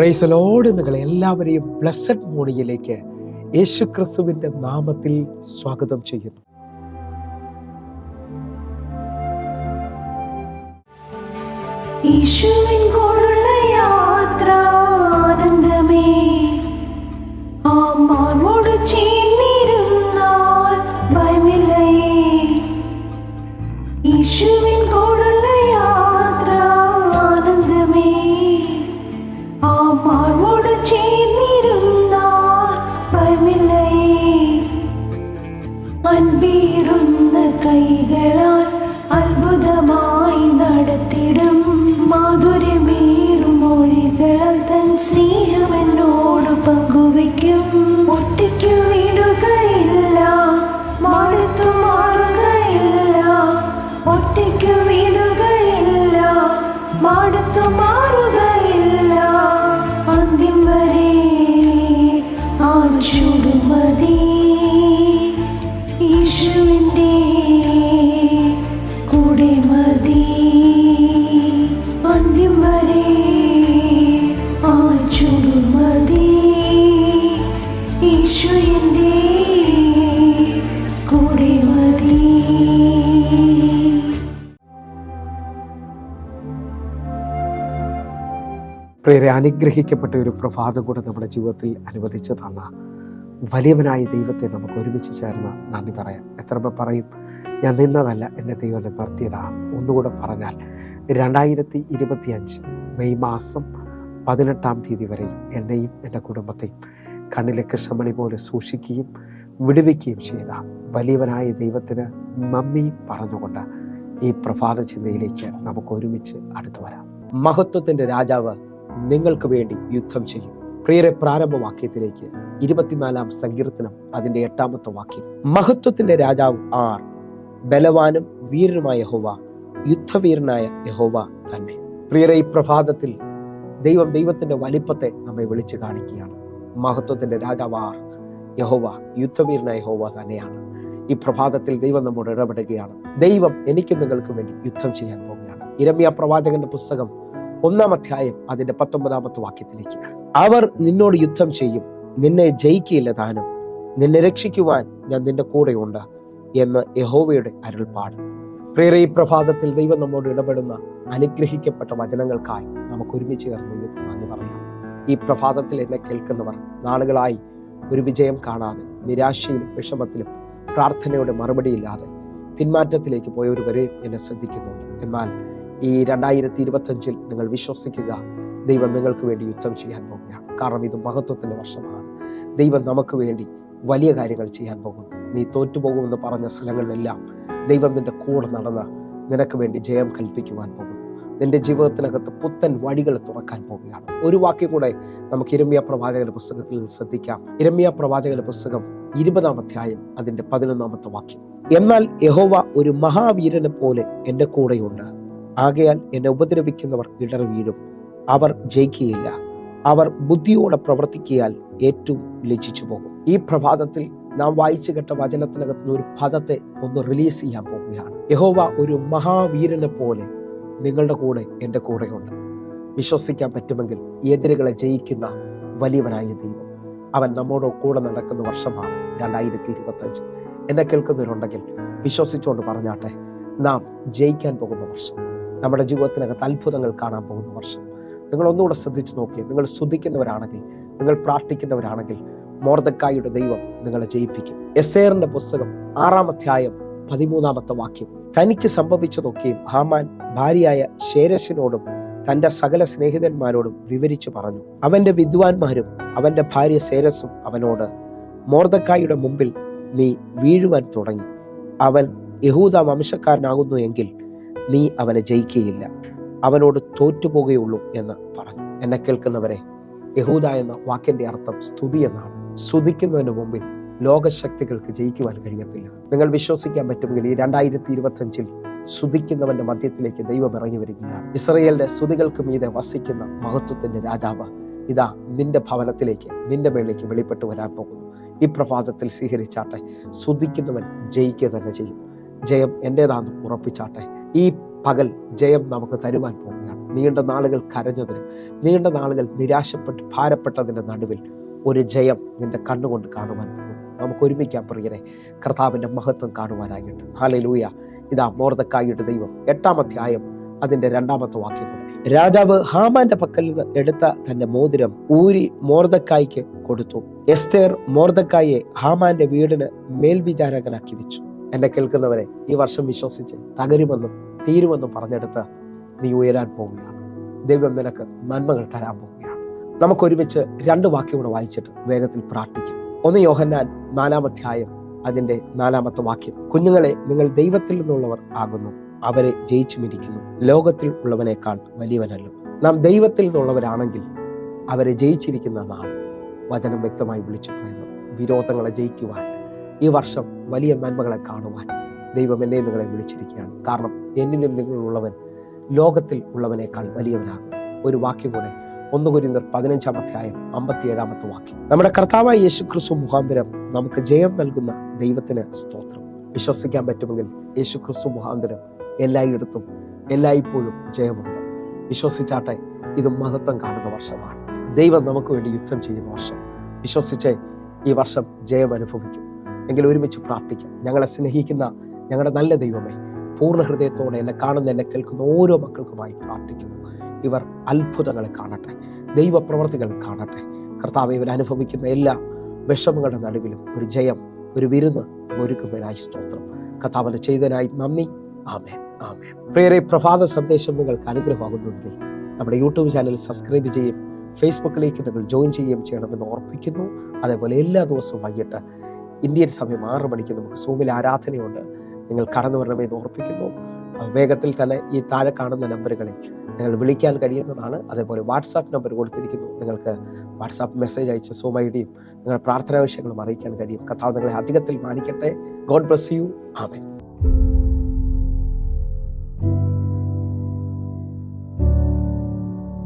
Praise the Lord. നിങ്ങളെ എല്ലാവരെയും blessed മോർണിംഗിലേക്ക് യേശു ക്രിസ്തുവിൻ്റെ നാമത്തിൽ സ്വാഗതം ചെയ്യുന്നു. യേശുവിൻ കൂടെയുള്ള യാത്ര ആനന്ദമേ, ആത്മാവോട് ചേർന്നിരുന്നാൽ ഭയമില്ലയേ. യേശുവിൻ കൂടെയുള്ള യാത്ര ആനന്ദമേ, ആത്മാവോട് ചേർന്നിരുന്നാൽ ഭയമില്ലയേ. അൻപീറുന്ന കൈകളാൽ അത്ഭുതമായി നടത്തിടും മാധുര്യമേറും മൊഴികളാൽ തൻ സ്നേഹം എന്നോട് പങ്കുവയ്ക്കും. ഒറ്റയ്ക്കു വീടുകയില്ല, മടുത്തു മാറുകയില്ല. ഒറ്റയ്ക്കു വീടുകയില്ല, മടുത്തു മാറുകയില്ല. അന്ത്യം വരെ ആ ചുടുമതി യേശുവിൻ്റെ കൂടെ മതി. അന്ത്യം വരെ ആ ചുടുമതി യേശുവിൻ്റെ കൂടെ മതി. പ്രിയരെ, അനുഗ്രഹിക്കപ്പെട്ട ഒരു പ്രഭാതം കൂടെ നമ്മുടെ ജീവിതത്തിൽ അനുവദിച്ചു തന്ന വലിയവനായ ദൈവത്തെ നമുക്ക് ഒരുമിച്ച് ചേർന്ന് നന്ദി പറയാം. എത്ര പേർ പറയും, ഞാൻ നിന്നതല്ല, എൻ്റെ ദൈവം എന്നെ നിർത്തിയതാണ്? ഒന്നുകൂടെ പറഞ്ഞാൽ 2025 മെയ് മാസം 18-ാം തീയതി വരെയും എന്നെയും എൻ്റെ കുടുംബത്തെയും കണ്ണിലെ കൃഷ്ണമണി പോലെ സൂക്ഷിക്കുകയും വിടുവിക്കുകയും ചെയ്ത വലിയവനായ ദൈവത്തിന് നന്ദി പറഞ്ഞുകൊണ്ട് ഈ പ്രഭാത ചിന്തയിലേക്ക് നമുക്ക് ഒരുമിച്ച് അടുത്തു വരാം. മഹത്വത്തിൻ്റെ രാജാവ് നിങ്ങൾക്ക് വേണ്ടി യുദ്ധം ചെയ്യും. പ്രിയരെ, പ്രാരംഭവാക്യത്തിലേക്ക് 24-ാം സങ്കീർത്തനം അതിൻ്റെ 8-ാമത്തെ വാക്യം. മഹത്വത്തിൻ്റെ രാജാവ് ആർ? ബലവാനും വീരനുമായ യഹോവ, യുദ്ധവീരനായ യഹോവ തന്നെ. പ്രിയരെ, ഈ പ്രഭാതത്തിൽ ദൈവത്തിൻ്റെ വലിപ്പത്തെ നമ്മെ വിളിച്ചു കാണിക്കുകയാണ്. മഹത്വത്തിൻ്റെ രാജാവ് ആർ? യഹോവ, യുദ്ധവീരനായ യഹോവ തന്നെയാണ്. ഈ പ്രഭാതത്തിൽ ദൈവം നമ്മോട് ഇടപെടുകയാണ്. ദൈവം എനിക്കും നിങ്ങൾക്ക് വേണ്ടി യുദ്ധം ചെയ്യാൻ പോവുകയാണ്. യിരെമ്യാ പ്രവാചകന്റെ പുസ്തകം 1-ാം അധ്യായം അതിൻ്റെ 19-ാമത്തെ വാക്യത്തിലേക്ക്. അവർ നിന്നോട് യുദ്ധം ചെയ്യും, നിന്നെ ജയിക്കുകയില്ല താനും, നിന്നെ രക്ഷിക്കുവാൻ ഞാൻ നിന്റെ കൂടെയുണ്ട് എന്ന് യഹോവയുടെ അരുൾപ്പാട്. പ്രിയരെ, ഈ പ്രഭാതത്തിൽ ദൈവം നമ്മോട് ഇടപെടുന്ന അനുഗ്രഹിക്കപ്പെട്ട വചനങ്ങൾക്കായി നമുക്ക് ഒരുമിച്ച് ചേർന്ന് ദൈവത്തിന് നന്ദി പറയാം. ഈ പ്രഭാതത്തിൽ എന്നെ കേൾക്കുന്നവർ നാളുകളായി ഒരു വിജയം കാണാതെ നിരാശയിലും വിഷമത്തിലും പ്രാർത്ഥനയുടെ മറുപടിയില്ലാതെ പിന്മാറ്റത്തിലേക്ക് പോയവർ വരെ എന്നെ ശ്രദ്ധിക്കുന്നുണ്ട്. എന്നാൽ ഈ 2025 നിങ്ങൾ വിശ്വസിക്കുക, ദൈവം നിങ്ങൾക്ക് വേണ്ടി യുദ്ധം ചെയ്യാൻ പോകുകയാണ്. കാരണം ഇത് മഹത്വത്തിൻ്റെ വർഷമാണ്. ദൈവം നമുക്ക് വേണ്ടി വലിയ കാര്യങ്ങൾ ചെയ്യാൻ പോകുന്നു. നീ തോറ്റുപോകുമെന്ന് പറഞ്ഞ സ്ഥലങ്ങളിലെല്ലാം ദൈവം നിന്റെ കൂടെ നടന്ന് നിനക്ക് വേണ്ടി ജയം കൽപ്പിക്കുവാൻ പോകുന്നു. നിന്റെ ജീവിതത്തിനകത്ത് പുത്തൻ വഴികൾ തുറക്കാൻ പോവുകയാണ്. ഒരു വാക്യം കൂടെ നമുക്ക് യിരെമ്യാ പ്രവാചകന്റെ പുസ്തകത്തിൽ നിന്ന് ശ്രദ്ധിക്കാം. യിരെമ്യാ പ്രവാചകന്റെ പുസ്തകം 20-ാം അധ്യായം അതിൻ്റെ 11-ാമത്തെ വാക്യം. എന്നാൽ യഹോവ ഒരു മഹാവീരനെ പോലെ എൻ്റെ കൂടെയുണ്ട്, ആകയാൽ എന്നെ ഉപദ്രവിക്കുന്നവർ ഇടറി വീഴും, അവർ ജയിക്കുകയില്ല. അവർ ബുദ്ധിയോടെ പ്രവർത്തിക്കിയാൽ ഏറ്റവും ലജ്ജിച്ചു പോകും. ഈ പ്രഭാതത്തിൽ നാം വായിച്ചു കേട്ട വചനത്തിനകത്തുനിന്ന് ഒരു പദത്തെ ഒന്ന് റിലീസ് ചെയ്യാൻ പോവുകയാണ്. യഹോവ ഒരു മഹാവീരനെ പോലെ നിങ്ങളുടെ കൂടെ എൻ്റെ കൂടെയുണ്ട്. വിശ്വസിക്കാൻ പറ്റുമെങ്കിൽ എതിരുകളെ ജയിക്കുന്ന വലിയവനായ ദൈവം, അവൻ നമ്മോട് കൂടെ നടക്കുന്ന വർഷമാണ് 2025. എന്നെ കേൾക്കുന്നവരുണ്ടെങ്കിൽ വിശ്വസിച്ചുകൊണ്ട് പറഞ്ഞാട്ടെ, നാം ജയിക്കാൻ പോകുന്ന വർഷം, നമ്മുടെ ജീവിതത്തിനകത്ത് അത്ഭുതങ്ങൾ കാണാൻ പോകുന്ന വർഷം. നിങ്ങൾ ഒന്നുകൂടെ ശ്രദ്ധിച്ചു നോക്കിയേ. നിങ്ങൾ സ്തുതിക്കുന്നവരാണെങ്കിൽ, നിങ്ങൾ പ്രാർത്ഥിക്കുന്നവരാണെങ്കിൽ മൊർദെഖായിയുടെ ദൈവം നിങ്ങളെ ജയിപ്പിക്കും. എസ്തേറിന്റെ പുസ്തകം 6-ാം അധ്യായം 13-ാമത്തെ വാക്യം. തനിക്ക് സംഭവിച്ചതൊക്കെയും ഹാമാൻ ഭാര്യയായ ശേരശിനോടും തൻ്റെ സകല സ്നേഹിതന്മാരോടും വിവരിച്ചു പറഞ്ഞു. അവൻ്റെ വിദ്വാൻമാരും അവൻ്റെ ഭാര്യ ശേരസും അവനോട്, മൊർദെഖായിയുടെ മുമ്പിൽ നീ വീഴുവാൻ തുടങ്ങി. അവൻ യഹൂദ വംശക്കാരനാകുന്നു എങ്കിൽ നീ അവനെ ജയിക്കുകയില്ല, അവനോട് തോറ്റുപോകുകയുള്ളൂ എന്ന് പറഞ്ഞു. എന്നെ കേൾക്കുന്നവരെ, യഹൂദ എന്ന വാക്കിന്റെ അർത്ഥം സ്തുതി എന്നാണ്. സ്തുതിക്കുന്നതിന് മുമ്പിൽ ലോകശക്തികൾക്ക് ജയിക്കുവാൻ കഴിയത്തില്ല. നിങ്ങൾ വിശ്വസിക്കാൻ പറ്റുമെങ്കിൽ ഈ 2025 സ്തുതിക്കുന്നവന്റെ മധ്യത്തിലേക്ക് ദൈവം ഇറങ്ങി വരികയാണ്. ഇസ്രായേലിന്റെ സ്തുതികൾക്ക് മീതെ വസിക്കുന്ന മഹത്വത്തിന്റെ രാജാവ് ഇതാ നിന്റെ ഭവനത്തിലേക്ക്, നിന്റെ മേളിലേക്ക് വെളിപ്പെട്ട് വരാൻ പോകുന്നു. ഈ പ്രഭാതത്തിൽ സ്വീകരിച്ചാട്ടെ. സ്തുതിക്കുന്നവൻ ജയിക്കുക തന്നെ ചെയ്യും. ജയം എൻ്റേതാണെന്ന് ഉറപ്പിച്ചാട്ടെ. ഈ പകൽ ജയം നമുക്ക് തരുവാൻ പോവുകയാണ്. നീണ്ട നാളുകൾ കരഞ്ഞതിന്, നീണ്ട നാളുകൾ നിരാശപ്പെട്ട് ഭാരപ്പെട്ടതിൻ്റെ നടുവിൽ ഒരു ജയം നിന്റെ കണ്ണുകൊണ്ട് കാണുവാൻ പോകും. നമുക്ക് ഒരുമിക്കാം പ്രിയരെ, കർത്താവിൻ്റെ മഹത്വം കാണുവാനായിട്ട്. ഹല്ലേലൂയ. ഇതാ മൊർദെഖായിയുടെ ദൈവം 8-ാം അധ്യായം അതിൻ്റെ 2-ാമത്തെ വാക്യം. രാജാവ് ഹാമാന്റെ പക്കൽ നിന്ന് എടുത്ത തന്റെ മോതിരം ഊരി മൊർദെഖായിക്ക് കൊടുത്തു. എസ്തേർ മൊർദെഖായിയെ ഹാമാന്റെ വീടിന് മേൽവിചാരകനാക്കി വെച്ചു. എന്നെ കേൾക്കുന്നവരെ, ഈ വർഷം വിശ്വസിച്ച് തകരുമെന്നും തീരുമെന്നും പറഞ്ഞെടുത്ത് നീ ഉയരാൻ പോവുകയാണ്. ദൈവം നിനക്ക് നന്മകൾ തരാൻ പോവുകയാണ്. നമുക്കൊരുമിച്ച് 2 വാക്യം കൂടെ വായിച്ചിട്ട് വേഗത്തിൽ പ്രാർത്ഥിക്കാം. 1 യോഹന്നാൻ 4-ാം അധ്യായം അതിൻ്റെ 4-ാമത്തെ വാക്യം. കുഞ്ഞുങ്ങളെ, നിങ്ങൾ ദൈവത്തിൽ നിന്നുള്ളവർ ആകുന്നു, അവരെ ജയിച്ചുമിരിക്കുന്നു. ലോകത്തിൽ ഉള്ളവനേക്കാൾ വലിയവനല്ലോ. നാം ദൈവത്തിൽ നിന്നുള്ളവരാണെങ്കിൽ അവരെ ജയിച്ചിരിക്കുന്നതാണ് വചനം വ്യക്തമായി വിളിച്ചു പറയുന്നത്. വിരോധങ്ങളെ ജയിക്കുവാൻ, ഈ വർഷം വലിയ നന്മകളെ കാണുവാൻ ദൈവം എന്നെ നിങ്ങളെ വിളിച്ചിരിക്കുകയാണ്. കാരണം എന്നിലും നിങ്ങളുള്ളവൻ ലോകത്തിൽ ഉള്ളവനേക്കാൾ വലിയവനാകും. ഒരു വാക്യം കൂടെ, 1 കൊരിന്ത്യർ 15-ാം അധ്യായം 57-ാമത്തെ വാക്യം. നമ്മുടെ കർത്താവായ യേശുക്രിസ്തു മുഖാന്തരം നമുക്ക് ജയം നൽകുന്ന ദൈവത്തിന് സ്തോത്രം. വിശ്വസിക്കാൻ പറ്റുമെങ്കിൽ യേശുക്രിസ്തു മുഖാന്തരം എല്ലായിടത്തും എല്ലായ്പ്പോഴും ജയമുണ്ട്. വിശ്വസിച്ചാട്ടെ, ഇത് മഹത്വം കാണുന്ന വർഷമാണ്. ദൈവം നമുക്ക് വേണ്ടി യുദ്ധം ചെയ്യുന്ന വർഷം. വിശ്വസിച്ച് ഈ വർഷം ജയം അനുഭവിക്കും. എങ്കിൽ ഒരുമിച്ച് പ്രാർത്ഥിക്കാം. ഞങ്ങളെ സ്നേഹിക്കുന്ന ഞങ്ങളുടെ നല്ല ദൈവമേ, പൂർണ്ണ ഹൃദയത്തോടെ എന്നെ കാണുന്ന, എന്നെ കേൾക്കുന്ന ഓരോ മക്കൾക്കുമായി പ്രാർത്ഥിക്കുന്നു. ഇവർ അത്ഭുതങ്ങളെ കാണട്ടെ, ദൈവപ്രവർത്തികൾ കാണട്ടെ. കർത്താവ് ഇവർ അനുഭവിക്കുന്ന എല്ലാ വിഷമങ്ങളുടെ നടുവിലും ഒരു ജയം, ഒരു വിരുന്ന് ഒരുക്കുന്നതിനായി സ്തോത്രം. കർത്താവിന്റെ ചെയ്തതിനായി നന്ദി. ആമേൻ, ആമേൻ. പ്രിയരെ, പ്രഭാത സന്ദേശം നിങ്ങൾക്ക് അനുഗ്രഹമാകുന്നുവെങ്കിൽ നമ്മുടെ യൂട്യൂബ് ചാനൽ സബ്സ്ക്രൈബ് ചെയ്യും, ഫേസ്ബുക്കിലേക്ക് നിങ്ങൾ ജോയിൻ ചെയ്യുകയും ചെയ്യണമെന്ന് ഓർപ്പിക്കുന്നു. അതേപോലെ എല്ലാ ദിവസവും വൈകിട്ട് ഇന്ത്യൻ സമയം 6 മണിക്ക് നമുക്ക് സൂമിൽ ആരാധനയുണ്ട്. നിങ്ങൾ കടന്നു വരണമെന്ന് ഓർപ്പിക്കുന്നു. വേഗത്തിൽ തന്നെ ഈ താഴെ കാണുന്ന നമ്പറുകളിൽ നിങ്ങൾ വിളിക്കാൻ കഴിയുന്നതാണ്. അതേപോലെ വാട്സാപ്പ് നമ്പർ കൊടുത്തിരിക്കുന്നു. നിങ്ങൾക്ക് വാട്സാപ്പ് മെസ്സേജ് അയച്ച് സൂം ഐഡിയും നിങ്ങളുടെ പ്രാർത്ഥനാ വിഷയങ്ങളും അറിയിക്കാൻ കഴിയും. കർത്താവ് നിങ്ങളെ അധികത്തിൽ മാനിക്കട്ടെ. God bless you. ആമേൻ.